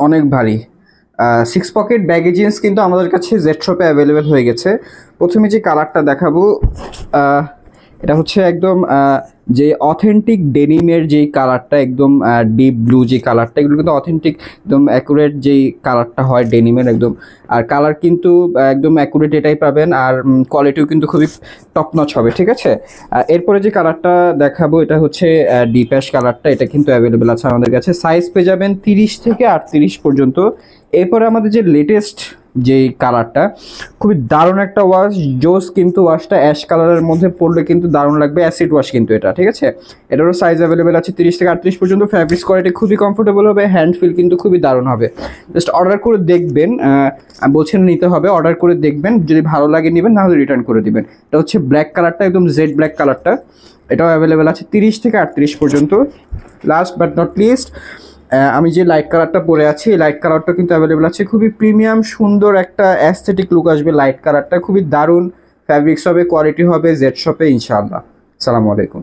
অনেক ভারী। 6 pocket baggy jeans কিন্তু আমাদের কাছে জেড শপে অ্যাভেলেবেল হয়ে গেছে। প্রথমে যে কালারটা দেখাবো, এটা হচ্ছে একদম যে অথেন্টিক ডেনিমের যেই কালারটা, একদম ডিপ ব্লু যে কালারটা, এগুলো কিন্তু অথেন্টিক একদম অ্যাকুরেট যেই কালারটা হয় ডেনিমের একদম। আর কালার কিন্তু একদম অ্যাকুরেট এটাই পাবেন, আর কোয়ালিটিও কিন্তু খুবই টপ নচ হবে, ঠিক আছে। এরপরে যে কালারটা দেখাবো এটা হচ্ছে ডিপ অ্যাশ কালারটা, এটা কিন্তু অ্যাভেলেবেল আছে আমাদের কাছে। সাইজ পেয়ে যাবেন 30 থেকে 38 পর্যন্ত। এরপরে আমাদের যে লেটেস্ট যেই কালারটা, খুবই দারুণ একটা ওয়াশ, জোস কিন্তু ওয়াশটা অ্যাশ কালারের মধ্যে পড়লে কিন্তু দারুণ লাগবে, অ্যাসিড ওয়াশ কিন্তু এটা, ঠিক আছে। এটারও সাইজ অ্যাভেলেবেল আছে 30 থেকে 38 পর্যন্ত। ফ্যাব্রিক্স কোয়ালিটি খুবই কমফোর্টেবল হবে, হ্যান্ড ফিল কিন্তু খুবই দারুণ হবে। জাস্ট অর্ডার করে দেখবেন, বলছেন নিতে হবে, অর্ডার করে দেখবেন, যদি ভালো লাগে নেবেন, না হলে রিটার্ন করে দিবেন। এটা হচ্ছে ব্ল্যাক কালারটা, একদম জেড ব্ল্যাক কালারটা, এটাও অ্যাভেলেবেল আছে 30 থেকে 38 পর্যন্ত। লাস্ট বাট নট লিস্ট, আমি যে লাইট কালারটা পরে আছি, এই লাইট কালারটা কিন্তু অ্যাভেলেবেল আছে। খুবই প্রিমিয়াম সুন্দর একটা অ্যাস্থেটিক লুক আসবে লাইট কালারটা, খুবই দারুণ ফ্যাব্রিক্স হবে, কোয়ালিটি হবে, জেড শপে ইনশাআল্লাহ। আসসালামু আলাইকুম।